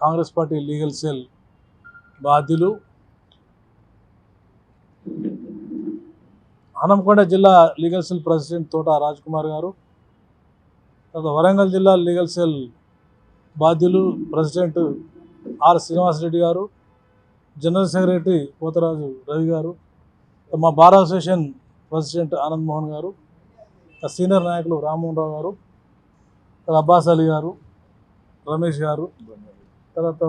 Congress party legal cell బాధ్యులు హనంకొండ జిల్లా legal cell president తోట రాజ్ కుమార్ గారు, తర్వాత వరంగల్ జిల్లా లీగల్ సెల్ బాధ్యులు ప్రెసిడెంట్ ఆర్ శ్రీనివాసరెడ్డి గారు, జనరల్ సెక్రటరీ పోతరాజు రవి గారు, మా bar association president Anand Mohan గారు, సీనియర్ నాయకులు రామ్మోహన్ రావు గారు, అబ్బాస్ అలీ గారు, రమేష్ గారు, తర్వాత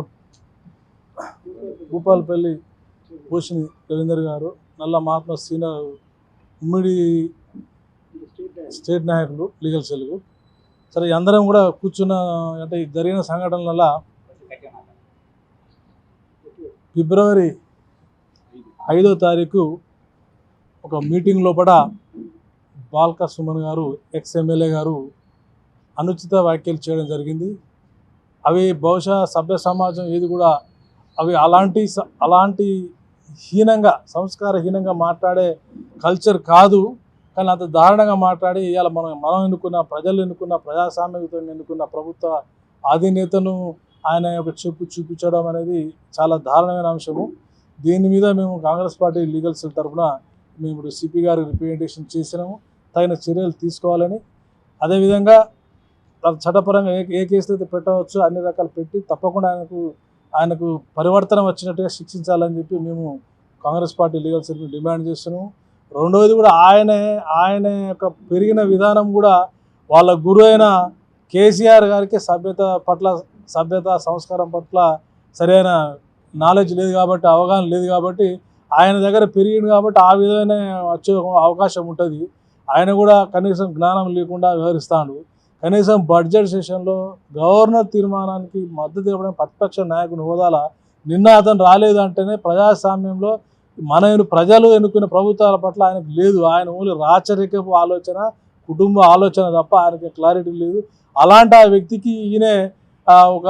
భూపాలపల్లి భూషణి రవీందర్ గారు, నల్ల మహాత్మా సీనియర్ ఉమ్మడి స్టేట్ నాయకులు లీగల్ సెల్కు. సరే, అందరం కూడా కూర్చున్న అంటే జరిగిన సంఘటనల ఫిబ్రవరి 5వ తారీఖు ఒక మీటింగ్ లోపల బాల్క సుమన్ గారు, ఎక్స్ఎమ్మెల్యే గారు అనుచిత వ్యాఖ్యలు చేయడం జరిగింది. అవి బహుశా సభ్య సమాజం ఏది కూడా అవి అలాంటి హీనంగా, సంస్కారహీనంగా మాట్లాడే కల్చర్ కాదు. కానీ అంత దారుణంగా మాట్లాడి ఇవాళ మనం ఎన్నుకున్న, ప్రజలు ఎన్నుకున్న, ప్రజాస్వామ్యంతో ఎన్నుకున్న ప్రభుత్వ అధినేతను ఆయన యొక్క చెప్పు చూపించడం అనేది చాలా దారుణమైన అంశము. దీని మీద మేము కాంగ్రెస్ పార్టీ లీగల్ సెల్ తరఫున మేము ఇప్పుడు సిపి గారికి రిప్రజెంటేషన్ చేసినాము, తగిన చర్యలు తీసుకోవాలని. అదేవిధంగా చట్టపరంగా ఏ కేసులు అయితే పెట్టవచ్చు అన్ని రకాలు పెట్టి తప్పకుండా ఆయనకు పరివర్తన వచ్చినట్టుగా శిక్షించాలని చెప్పి మేము కాంగ్రెస్ పార్టీ లీగల్ సెల్ని డిమాండ్ చేస్తున్నాము. రెండవది కూడా ఆయన యొక్క పెరిగిన విధానం కూడా వాళ్ళ గురు అయిన కేసీఆర్ గారికి సభ్యత సంస్కారం పట్ల సరైన నాలెడ్జ్ లేదు కాబట్టి, అవగాహన లేదు కాబట్టి, ఆయన దగ్గర పెరిగింది కాబట్టి ఆ విధమైన వచ్చే అవకాశం ఉంటుంది. ఆయన కూడా కనీసం జ్ఞానం లేకుండా వ్యవహరిస్తాడు. కనీసం బడ్జెట్ సెషన్లో గవర్నర్ తీర్మానానికి మద్దతు ఇవ్వడం ప్రతిపక్ష నాయకుని హోదాల నిన్న అతను రాలేదంటేనే ప్రజాస్వామ్యంలో ప్రజలు ఎన్నుకున్న ప్రభుత్వాల పట్ల ఆయనకు లేదు. ఆయన ఓన్లీ రాచరికపు ఆలోచన, కుటుంబ ఆలోచన తప్ప ఆయనకి క్లారిటీ లేదు. అలాంటి ఆ వ్యక్తికి ఈయనే ఒక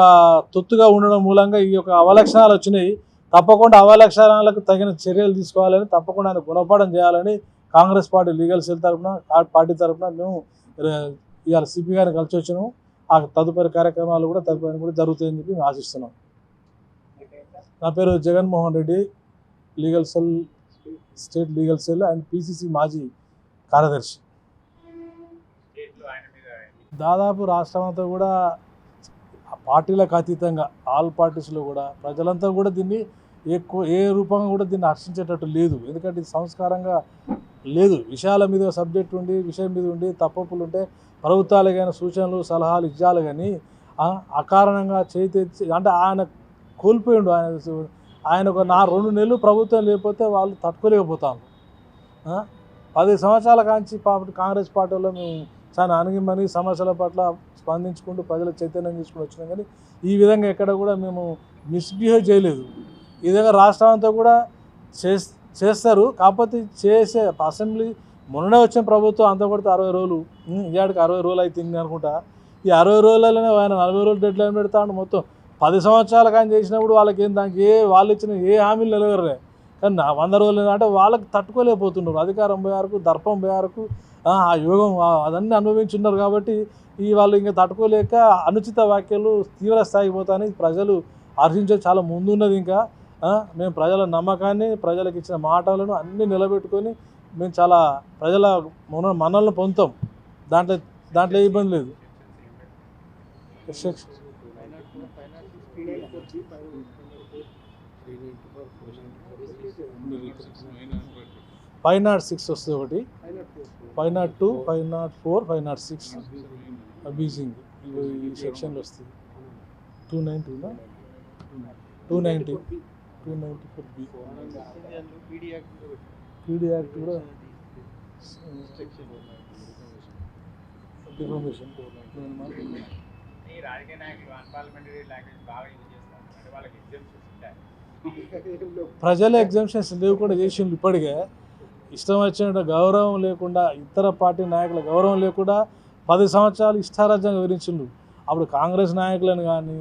తొత్తుగా ఉండడం మూలంగా ఈ యొక్క అవలక్షణాలు వచ్చినాయి. తప్పకుండా అవలక్షణాలకు తగిన చర్యలు తీసుకోవాలని, తప్పకుండా ఆయన గుణపాఠం చేయాలని కాంగ్రెస్ పార్టీ లీగల్ సెల్ తరఫున, పార్టీ తరఫున మేము ఇవాళ సిపి గారిని కలిసి వచ్చినాము. ఆ తదుపరి కార్యక్రమాలు కూడా జరుగుతాయని చెప్పి మేము ఆశిస్తున్నాం. నా పేరు Jaganmohan Reddy, legal cell, state legal cell and PCC మాజీ కార్యదర్శి. దాదాపు రాష్ట్రం అంతా కూడా పార్టీలకు అతీతంగా ఆల్ పార్టీస్లో కూడా ప్రజలంతా కూడా దీన్ని ఏ రూపంగా కూడా దీన్ని హర్షించేటట్టు లేదు. ఎందుకంటే ఇది సంస్కారంగా లేదు. విషయాల మీద సబ్జెక్ట్ ఉండి, విషయం మీద ఉండి తప్పులు ఉంటే ప్రభుత్వాలకైనా సూచనలు సలహాలు ఇవ్వాలి. కానీ అకారణంగా చేతి అంటే ఆయన కోల్పోయిండు. ఆయన ఒక 2 నెలలు ప్రభుత్వం లేకపోతే వాళ్ళు తట్టుకోలేకపోతాను. 10 సంవత్సరాల కాంచి కాంగ్రెస్ పార్టీలో మేము చాలా అణిగిమణి సమస్యల పట్ల స్పందించుకుంటూ ప్రజల చైతన్యం తీసుకుని వచ్చినాం. కానీ ఈ విధంగా ఎక్కడ కూడా మేము మిస్బిహేవ్ చేయలేదు. ఈ విధంగా రాష్ట్రం అంతా కూడా చేస్తారు. కాకపోతే చేసే అసెంబ్లీ మొన్ననే వచ్చిన ప్రభుత్వం అంతా కొడితే 60 రోజులు, ఇవాడికి 60 రోజులు అవుతుంది అనుకుంటా. ఈ 60 రోజులలోనే ఆయన 40 రోజులు డెడ్ లైన్ పెడతాడు. మొత్తం 10 సంవత్సరాలు కానీ చేసినప్పుడు వాళ్ళకి దానికి వాళ్ళు ఇచ్చిన ఏ హామీలు నిలవేరలే. కానీ 100 రోజులు అంటే వాళ్ళకి తట్టుకోలేకపోతున్నారు. అధికారం పోయే వరకు, దర్పం పోయే వరకు, ఆ యోగం అదన్నీ అనుభవించున్నారు. కాబట్టి వాళ్ళు ఇంకా తట్టుకోలేక అనుచిత వ్యాఖ్యలు తీవ్ర స్థాయికి పోతాయని ప్రజలు హర్షించే చాలా ముందున్నది. ఇంకా మేము ప్రజల నమ్మకాన్ని, ప్రజలకు ఇచ్చిన మాటలను అన్నీ నిలబెట్టుకొని మేము చాలా ప్రజల మనల్ని పొందుతాం. దాంట్లో ఏ ఇబ్బంది లేదు. ఫైవ్ నాట్ 6 వస్తుంది ఒకటి, 502, 504, 506 అబ్యూజింగ్ ఈ సెక్షన్లో వస్తుంది. 290 294B పీడీ యాక్ట్ కూడా డిఫర్మేషన్. రాజకీయ నాయకులు అన్పార్లమెంటరీ లాంగ్వేజ్ బాగా యూజ్ చేస్తారు. అంటే వాళ్ళకి ఎగ్జామ్స్ ఉంటాయి. ప్రజల ఎగ్జామ్షన్స్ లేవు కూడా చేసిండు. ఇప్పటికే ఇష్టం వచ్చినట్టు గౌరవం లేకుండా, ఇతర పార్టీ నాయకుల గౌరవం లేకుండా 10 సంవత్సరాలు ఇష్టారాజ్యంగా వివరించిండు. అప్పుడు కాంగ్రెస్ నాయకులను కానీ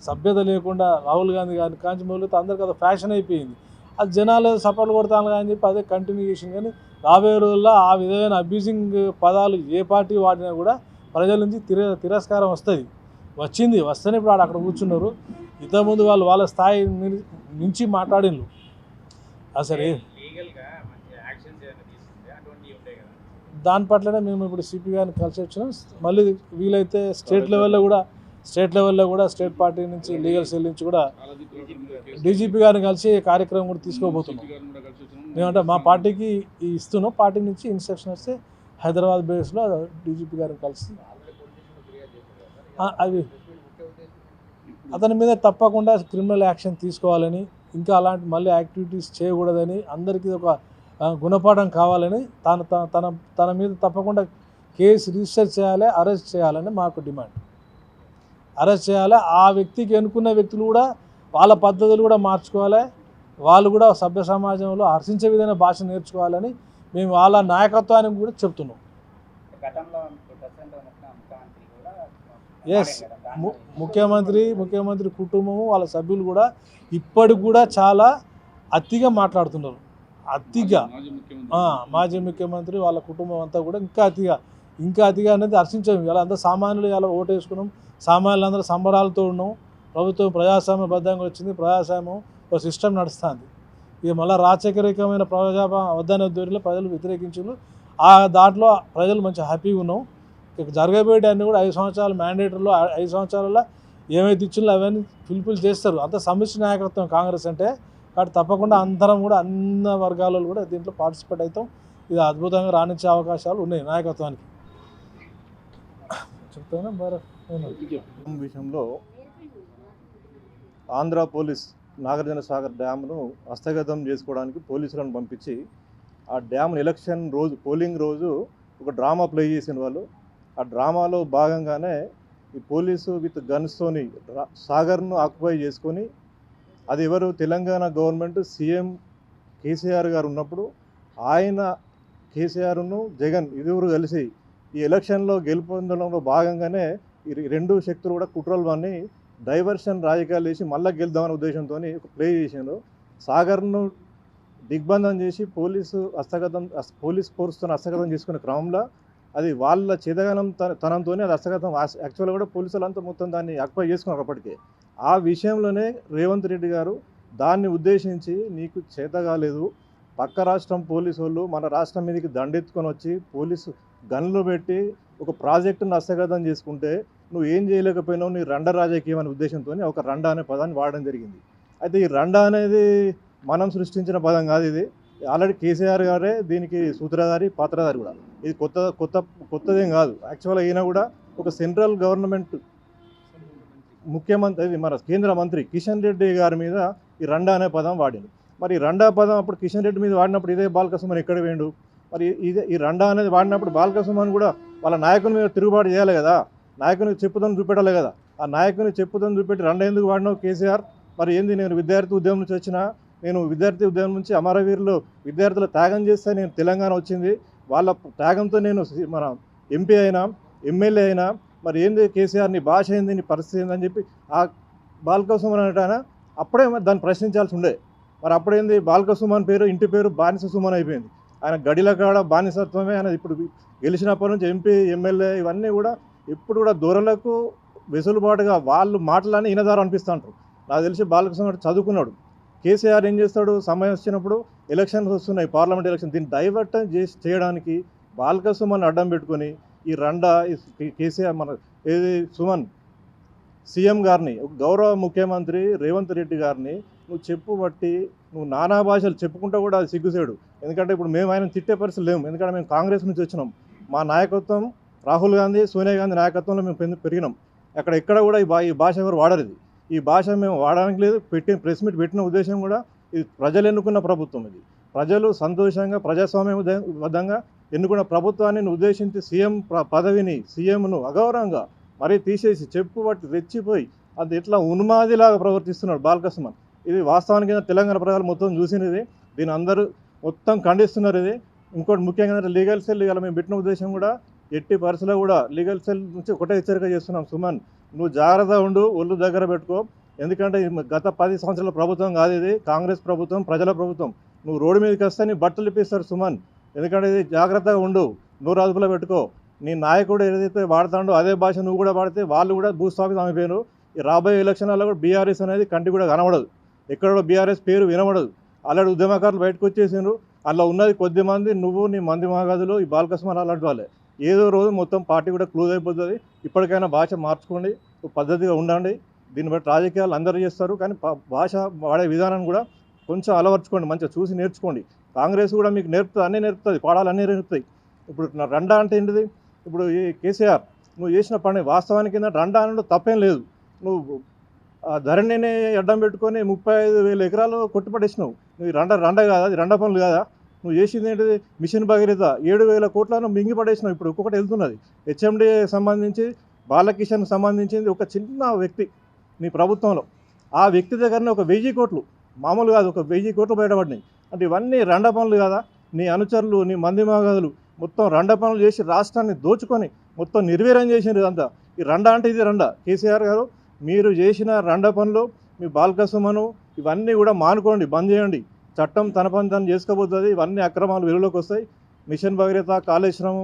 సభ్యత లేకుండా రాహుల్ గాంధీ గారిని కాంచి మొదలైతే అందరికీ అది ఫ్యాషన్ అయిపోయింది. అది జనాలు సపోర్ట్ కొడతాను కానీ చెప్పి అదే కంటిన్యూ చేసింది. కానీ రాబోయే రోజుల్లో ఆ విధమైన అబ్యూజింగ్ పదాలు ఏ పార్టీ వాడినా కూడా ప్రజల నుంచి తిరస్కారం వస్తుంది. వస్తేనే ఇప్పుడు అక్కడ కూర్చున్నారు. ఇంతకుముందు వాళ్ళ స్థాయి నుంచి మాట్లాడిండ్రు. అసలు దాని పట్లనే మేము ఇప్పుడు సిపి గారిని కలిసి వచ్చినాం. మళ్ళీ వీలైతే స్టేట్ లెవెల్లో కూడా స్టేట్ పార్టీ నుంచి లీగల్ సెల్ నుంచి కూడా డీజీపీ గారిని కలిసి కార్యక్రమం కూడా తీసుకోబోతున్నాం. మేమంటే మా పార్టీకి ఇస్తున్నాం. పార్టీ నుంచి ఇన్స్ట్రక్షన్ వస్తే హైదరాబాద్ బేస్లో డీజీపీ గారిని కలిసి అవి అతని మీద తప్పకుండా క్రిమినల్ యాక్షన్ తీసుకోవాలని, ఇంకా అలాంటి మళ్ళీ యాక్టివిటీస్ చేయకూడదని, అందరికీ ఒక గుణపాఠం కావాలని, తన మీద తప్పకుండా కేసు రిజిస్టర్ చేయాలి, అరెస్ట్ చేయాలని మాకు డిమాండ్. అరెస్ట్ చేయాలి. ఆ వ్యక్తికి ఎన్నుకున్న వ్యక్తులు కూడా వాళ్ళ పద్ధతులు కూడా మార్చుకోవాలి. వాళ్ళు కూడా సభ్య సమాజంలో హర్షించే విధంగా భాష నేర్చుకోవాలని మేము వాళ్ళ నాయకత్వానికి కూడా చెప్తున్నాం. ఎస్, ముఖ్యమంత్రి కుటుంబము వాళ్ళ సభ్యులు కూడా ఇప్పటికి కూడా చాలా అతిగా మాట్లాడుతున్నారు. మాజీ ముఖ్యమంత్రి వాళ్ళ కుటుంబం అంతా కూడా ఇంకా అతిగా అనేది హర్షించాము. ఇలా అంతా సామాన్యులు ఇలా ఓటు వేసుకున్నాం, సామాన్యులు అందరూ సంబరాలతో ఉన్నాం. ప్రభుత్వం ప్రజాస్వామ్యబద్ధంగా వచ్చింది, ప్రజాస్వామ్యం ఒక సిస్టమ్ నడుస్తుంది. ఇక మళ్ళీ రాచరికమైన వద్దనే ధోరణిలో ప్రజలు వ్యతిరేకించారు. ఆ దాంట్లో ప్రజలు మంచి హ్యాపీగా ఉన్నాం. ఇక జరగబోయే అన్నీ కూడా 5 సంవత్సరాలు మ్యాండేటరీలో 5 సంవత్సరాల్లో ఏమైతే ఇచ్చిందో అవన్నీ ఫుల్ఫిల్ చేస్తారు. అంత సమిష్టి నాయకత్వం కాంగ్రెస్ అంటే. కాబట్టి తప్పకుండా అందరం కూడా అన్ని వర్గాలలో కూడా దీంట్లో పార్టిసిపేట్ అవుతాం. ఇది అద్భుతంగా రాణించే అవకాశాలు ఉన్నాయి నాయకత్వానికి. చెప్తాను విషయంలో ఆంధ్ర పోలీస్ నాగార్జున సాగర్ డ్యామ్ను హస్తగతం చేసుకోవడానికి పోలీసులను పంపించి ఆ డ్యామ్ ఎలక్షన్ రోజు పోలింగ్ రోజు ఒక డ్రామా ప్లే చేసిన వాళ్ళు. ఆ డ్రామాలో భాగంగానే ఈ పోలీసు విత్ గన్స్తోని సాగర్ను ఆక్యుపై చేసుకొని, అది ఎవరు తెలంగాణ గవర్నమెంట్ సీఎం కేసీఆర్ గారు ఉన్నప్పుడు ఆయన కేసీఆర్ను జగన్ ఇరువురు కలిసి ఈ ఎలక్షన్లో గెలుపొందడంలో భాగంగానే ఈ రెండు శక్తులు కూడా కుట్రలు డైవర్షన్ రాజకీయాలు చేసి మళ్ళీ గెలుద్దామనే ఉద్దేశంతో ఒక ప్లే చేశారు. సాగర్ను దిగ్బంధం చేసి పోలీస్ ఫోర్స్తో హస్తగతం చేసుకునే క్రమంలో అది వాళ్ళ చేతగానం తనంతోనే అది హస్తగతం. యాక్చువల్గా కూడా పోలీసులంతా మొత్తం దాన్ని ఆక్యుపై చేసుకున్నారు అప్పటికే. ఆ విషయంలోనే రేవంత్ రెడ్డి గారు దాన్ని ఉద్దేశించి, నీకు చేత కాలేదు, పక్క రాష్ట్రం పోలీసు వాళ్ళు మన రాష్ట్రం మీదకి దండెత్తుకొని వచ్చి పోలీసు గన్లు పెట్టి ఒక ప్రాజెక్టును హస్తగతం చేసుకుంటే నువ్వు ఏం చేయలేకపోయినావు, నీ రండ రాజకీయం అనే ఉద్దేశంతో ఒక రండ అనే పదాన్ని వాడడం జరిగింది. అయితే ఈ రండ అనేది మనం సృష్టించిన పదం కాదు. ఇది ఆల్రెడీ కేసీఆర్ గారే దీనికి సూత్రధారి, పాత్రధారి కూడా. ఇది కొత్తదేం కాదు. యాక్చువల్గా ఈయన కూడా ఒక సెంట్రల్ గవర్నమెంట్ ముఖ్యమంత్రి, మన కేంద్ర మంత్రి కిషన్ రెడ్డి గారి మీద ఈ రండా అనే పదం వాడిండు. మరి ఈ రండా పదం అప్పుడు కిషన్ రెడ్డి మీద వాడినప్పుడు ఇదే బాల్కసుమన్ ఎక్కడ వేయండు? మరి ఈ రండా అనేది వాడినప్పుడు బాల్కసుమన్ కూడా వాళ్ళ నాయకుని మీద తిరుగుబాటు చేయాలి కదా, నాయకునికి చెప్పుదని చూపెట్టాలి కదా. ఆ నాయకుని చెప్పుదని చూపెట్టి రండా ఎందుకు వాడినావు కేసీఆర్? మరి ఏంది, నేను విద్యార్థి ఉద్యమం నుంచి వచ్చినా, నేను విద్యార్థి ఉద్యమం నుంచి అమరవీరులు విద్యార్థులు త్యాగం చేస్తే నేను తెలంగాణ వచ్చింది, వాళ్ళ త్యాగంతో నేను మన ఎంపీ అయినా ఎమ్మెల్యే అయినా, మరి ఏంది కేసీఆర్ నీ భాష ఏంది, నీ పరిస్థితి ఏందని చెప్పి ఆ బాల్కసుమన్ అనేటాయన అప్పుడే దాన్ని ప్రశ్నించాల్సి ఉండే. మరి అప్పుడేంది, బాల్కసుమన్ పేరు ఇంటి పేరు బానిస సుమన్ అయిపోయింది. ఆయన గడిల కాడ బానిసత్వమే. ఆయన ఇప్పుడు గెలిచినప్పటి నుంచి ఎంపీ ఎమ్మెల్యే ఇవన్నీ కూడా ఎప్పుడు కూడా దొరలకు వెసులుబాటుగా వాళ్ళు మాటలని ఇనదారు అనిపిస్తుంటారు. నాకు తెలిసి బాల్కసుమన్ చదువుకున్నాడు. కేసీఆర్ ఏం చేస్తాడు, సమయం వచ్చినప్పుడు ఎలక్షన్స్ వస్తున్నాయి, పార్లమెంట్ ఎలక్షన్, దీన్ని డైవర్ట్ చేయడానికి బాల్కసుమన్ అడ్డం పెట్టుకొని ఈ రండా కేసీఆర్ మన ఏది సుమన్ సీఎం గారిని, గౌరవ ముఖ్యమంత్రి రేవంత్ రెడ్డి గారిని నువ్వు చెప్పుబట్టి నువ్వు నానా భాషలు చెప్పుకుంటా కూడా అది సిగ్గుసేడు. ఎందుకంటే ఇప్పుడు మేము ఆయన తిట్టే పరిస్థితి లేము. ఎందుకంటే మేము కాంగ్రెస్ నుంచి వచ్చినాం. మా నాయకత్వం రాహుల్ గాంధీ, సోనియా గాంధీ నాయకత్వంలో మేము పెరిగినాం. ఎక్కడ కూడా ఈ భాష ఎవరు వాడరు. ఈ భాష మేము వాడడానికి లేదు. ప్రెస్ మీట్ పెట్టిన ఉద్దేశం కూడా ఇది ప్రజలు ఎన్నుకున్న ప్రభుత్వం. ఇది ప్రజలు సంతోషంగా ప్రజాస్వామ్యబద్ధంగా ఎన్నుకున్న ప్రభుత్వాన్ని ఉద్దేశించి సీఎం పదవిని, సీఎంను అగౌరవంగా మరీ తీసేసి చెప్పుబట్టి రెచ్చిపోయి అది ఎట్లా ఉన్మాదిలాగా ప్రవర్తిస్తున్నాడు బాల్కసుమన్. ఇది వాస్తవానికి తెలంగాణ ప్రజలు మొత్తం చూసినది. దీని అందరూ మొత్తం ఖండిస్తున్నారు. ఇది ఇంకోటి ముఖ్యంగా లీగల్ సెల్ ఇలా మేము పెట్టిన ఉద్దేశం కూడా ఎట్టి పరిస్థితుల్లో కూడా లీగల్ సెల్ నుంచి ఒకటే హెచ్చరిక చేస్తున్నాం. సుమన్, నువ్వు జాగ్రత్త ఉండు, ఒళ్ళు దగ్గర పెట్టుకో. ఎందుకంటే గత 10 సంవత్సరాల ప్రభుత్వం కాదు ఇది, కాంగ్రెస్ ప్రభుత్వం, ప్రజల ప్రభుత్వం. నువ్వు రోడ్డు మీదకి వస్తే నీ బట్టలు ఇప్పిస్తారు సుమన్. ఎందుకంటే ఇది జాగ్రత్తగా ఉండు, నోరు అదుపులో పెట్టుకో. నీ నాయకుడు ఏదైతే వాడతాడో అదే భాష నువ్వు కూడా వాడితే వాళ్ళు కూడా భూస్వామి అయిపోయారు. ఈ రాబోయే ఎలక్షన్లలో కూడా బీఆర్ఎస్ అనేది కంటి కూడా కనబడదు, ఎక్కడ కూడా బీఆర్ఎస్ పేరు వినబడదు. అలాంటి ఉద్యమకారులు బయటకు వచ్చేసారు. అలా ఉన్నది కొద్ది మంది, నువ్వు నీ మంది మగాదులు, ఈ బాలకృష్ణ అలాంటి వాళ్ళే. ఏదో రోజు మొత్తం పార్టీ కూడా క్లోజ్ అయిపోతుంది. ఇప్పటికైనా భాష మార్చుకోండి, పద్ధతిగా ఉండండి. దీన్ని బట్టి రాజకీయాలు అందరూ చేస్తారు, కానీ భాష వాడే విధానం కూడా కొంచెం అలవర్చుకోండి, మంచిగా చూసి నేర్చుకోండి. కాంగ్రెస్ కూడా మీకు నేర్పుతుంది, అన్నీ నేర్పుతుంది, పాఠాలు అన్నీ నేర్పుతాయి. ఇప్పుడు రండా అంటే ఏంటిది? ఇప్పుడు ఈ కేసీఆర్ నువ్వు చేసిన పని వాస్తవానికి రండా అనడం తప్పేం లేదు. నువ్వు ధరణిని అడ్డం పెట్టుకొని 35,000 ఎకరాలు కొట్టుపడేసినావు. నువ్వు రండ కాదా? అది రండ పనులు కాదా? నువ్వు చేసింది ఏంటిది? మిషన్ భగీరథ 7,000 కోట్లను మింగి పడేసినావు. ఇప్పుడు ఒక్కొక్కటి వెళ్తున్నది. హెచ్ఎండి సంబంధించి, బాలకిషన్ సంబంధించింది ఒక చిన్న వ్యక్తి నీ ప్రభుత్వంలో, ఆ వ్యక్తి దగ్గరనే ఒక 1000 కోట్లు, మామూలు కాదు, ఒక 1000 కోట్లు బయటపడినాయి. అంటే ఇవన్నీ రండ పనులు కదా? నీ అనుచరులు, నీ మంది మగాదులు మొత్తం రండ పనులు చేసి రాష్ట్రాన్ని దోచుకొని మొత్తం నిర్వీర్యం చేసిండ్రు. ఇదంతా ఈ రండ అంటే ఇది రండ. కేసీఆర్ గారు, మీరు చేసిన రండ పనులు, మీ బాల్కసుమను ఇవన్నీ కూడా మానుకోండి, బంద్ చేయండి. చట్టం తన పని తను చేసుకోబోతుంది. ఇవన్నీ అక్రమాలు వెలుగులోకి వస్తాయి. మిషన్ భగీరథ, కాళేశ్వరం,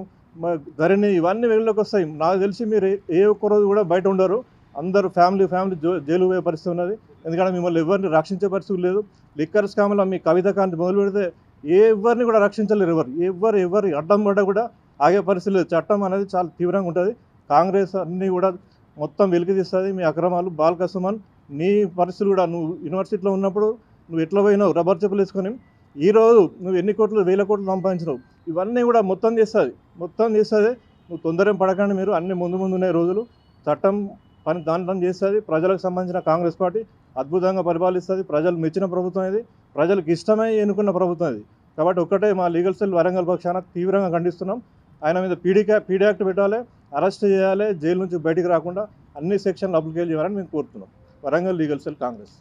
ధరణి ఇవన్నీ వెలుగులోకి వస్తాయి. నాకు తెలిసి మీరు ఏ ఒక్క రోజు కూడా బయట ఉండరు. అందరూ ఫ్యామిలీ జైలు పోయే పరిస్థితి ఉన్నది. ఎందుకంటే మిమ్మల్ని ఎవరిని రక్షించే పరిస్థితి లేదు. లిక్కర్ స్కామ్లో మీ కవిత కాంతి మొదలు పెడితే ఎవరిని కూడా రక్షించలేరు. ఎవరు అడ్డం పడ్డా కూడా ఆగే పరిస్థితి లేదు. చట్టం అనేది చాలా తీవ్రంగా ఉంటుంది. కాంగ్రెస్ అన్నీ కూడా మొత్తం వెలికితీస్తుంది మీ అక్రమాలు. బాల్కసుమన్, నీ పరిస్థితులు కూడా, నువ్వు యూనివర్సిటీలో ఉన్నప్పుడు నువ్వు ఎట్లా పోయినావు రబ్బర్ చెప్పులు వేసుకొని, ఈరోజు నువ్వు ఎన్ని కోట్లు, 1000 కోట్లు సంపాదించినావు. ఇవన్నీ కూడా మొత్తం చేస్తుంది. నువ్వు తొందరేం పడకండి. మీరు అన్ని ముందున్నాయి రోజులు. చట్టం పని దాంట్లో చేస్తుంది. ప్రజలకు సంబంధించిన కాంగ్రెస్ పార్టీ అద్భుతంగా పరిపాలిస్తుంది. ప్రజలు మెచ్చిన ప్రభుత్వం ఇది, ప్రజలకు ఇష్టమై ఎన్నుకున్న ప్రభుత్వం ఇది. కాబట్టి ఒక్కటే మా లీగల్ సెల్ వరంగల్ పక్షాన తీవ్రంగా ఖండిస్తున్నాం. ఆయన మీద పీడీ యాక్ట్ పెట్టాలి, అరెస్ట్ చేయాలి, జైలు నుంచి బయటికి రాకుండా అన్ని సెక్షన్లు అప్లికేట్ చేయాలని మేము కోరుతున్నాం. Warangal legal cell Congress.